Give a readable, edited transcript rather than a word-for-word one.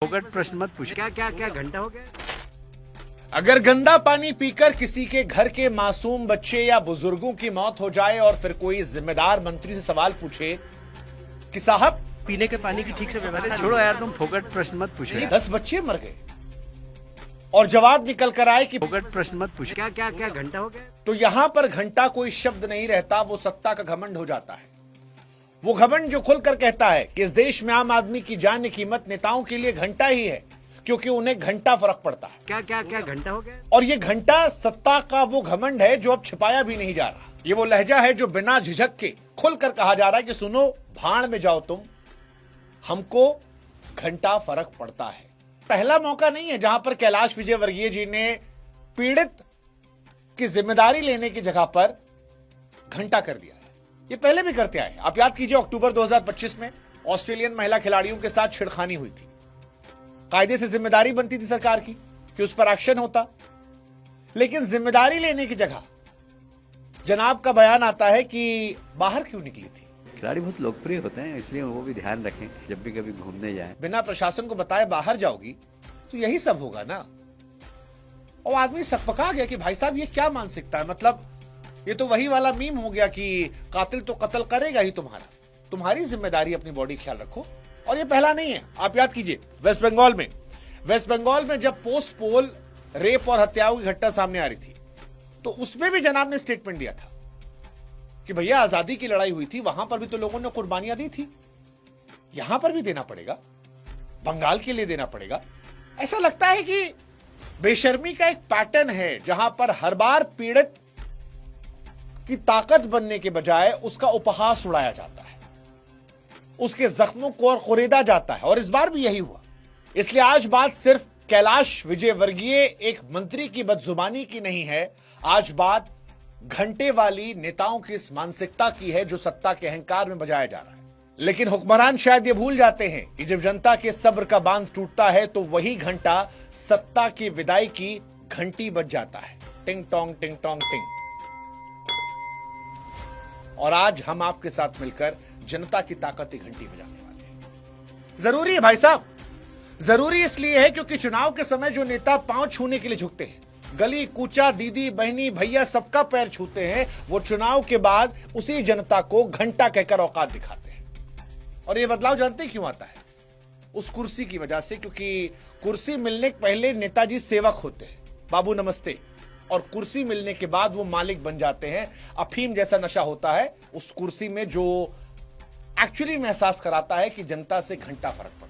फोकट प्रश्न मत पूछ। क्या क्या क्या घंटा हो गया? अगर गंदा पानी पीकर किसी के घर के मासूम बच्चे या बुजुर्गों की मौत हो जाए और फिर कोई जिम्मेदार मंत्री से सवाल पूछे कि साहब पीने के पानी की ठीक से व्यवस्था छोड़ो यार, तुम फोकट प्रश्न मत पूछो। 10 बच्चे मर गए और जवाब निकल कर आए कि फोकट प्रश्न मत पूछो। क्या क्या क्या घंटा हो गया? तो यहां पर घंटा कोई शब्द नहीं रहता, वो सत्ता का घमंड हो जाता है। वो घमंड जो खुलकर कहता है कि इस देश में आम आदमी की जान की कीमत नेताओं के लिए घंटा ही है, क्योंकि उन्हें घंटा फर्क पड़ता है। क्या क्या क्या घंटा हो गया? और ये घंटा सत्ता का वो घमंड है जो अब छिपाया भी नहीं जा रहा। ये वो लहजा है जो बिना झिझक के खुलकर कहा जा रहा है कि सुनो, भाड़ में जाओ तुम, हमको घंटा फर्क पड़ता है। पहला मौका नहीं है जहां पर कैलाश विजयवर्गीय जी ने पीड़ित की जिम्मेदारी लेने की जगह पर घंटा कर दिया है। ये पहले भी करते आए। आप याद कीजिए, अक्टूबर 2025 में ऑस्ट्रेलियन महिला खिलाड़ियों के साथ छिड़खानी हुई थी। कायदे से जिम्मेदारी बनती थी सरकार की कि उस पर एक्शन होता, लेकिन जिम्मेदारी लेने की जगह जनाब का बयान आता है कि बाहर क्यों निकली थी। खिलाड़ी बहुत लोकप्रिय होते हैं, इसलिए वो भी ध्यान रखें जब भी कभी घूमने जाएं। बिना प्रशासन को बताए बाहर जाओगी तो यही सब होगा ना। और आदमी सकपका गया कि भाई साहब ये क्या मानसिकता है। मतलब ये तो वही वाला मीम हो गया कि कातिल तो कत्ल करेगा ही तुम्हारा, तुम्हारी जिम्मेदारी अपनी बॉडी ख्याल रखो। और ये पहला नहीं है। आप याद कीजिए, वेस्ट बंगाल में जब पोस्ट पोल रेप और हत्याओं की घटना सामने आ रही थी, तो उसमें भी जनाब ने स्टेटमेंट दिया था कि भैया आजादी की लड़ाई हुई थी, वहां पर भी तो लोगों ने कुर्बानियां दी थी, यहां पर भी देना पड़ेगा, बंगाल के लिए देना पड़ेगा। ऐसा लगता है कि बेशर्मी का एक पैटर्न है जहां पर हर बार पीड़ित की ताकत बनने के बजाय उसका उपहास उड़ाया जाता है, उसके जख्मों को और खुरेदा जाता है। और इस बार भी यही हुआ। इसलिए आज बात सिर्फ कैलाश विजयवर्गीय एक मंत्री की बदजुबानी की नहीं है, आज बात घंटे वाली नेताओं की इस मानसिकता की है जो सत्ता के अहंकार में बजाया जा रहा है। लेकिन हुक्मरान शायद ये भूल जाते हैं कि जब जनता के सब्र का बांध टूटता है तो वही घंटा सत्ता की विदाई की घंटी बज जाता है। टिंग टोंग टिंग टोंग टिंग। और आज हम आपके साथ मिलकर जनता की ताकत की घंटी बजाने वाले हैं। जरूरी है भाई साहब, जरूरी इसलिए है क्योंकि चुनाव के समय जो नेता पांव छूने के लिए झुकते हैं, गली कूचा दीदी बहनी भैया सबका पैर छूते हैं, वो चुनाव के बाद उसी जनता को घंटा कहकर औकात दिखाते हैं। और ये बदलाव जानते क्यों आता है? उस कुर्सी की वजह से, क्योंकि कुर्सी मिलने के पहले नेताजी सेवक होते हैं, बाबू नमस्ते, और कुर्सी मिलने के बाद वो मालिक बन जाते हैं। अफीम जैसा नशा होता है उस कुर्सी में जो एक्चुअली एहसास कराता है कि जनता से घंटा फर्क पड़ता है।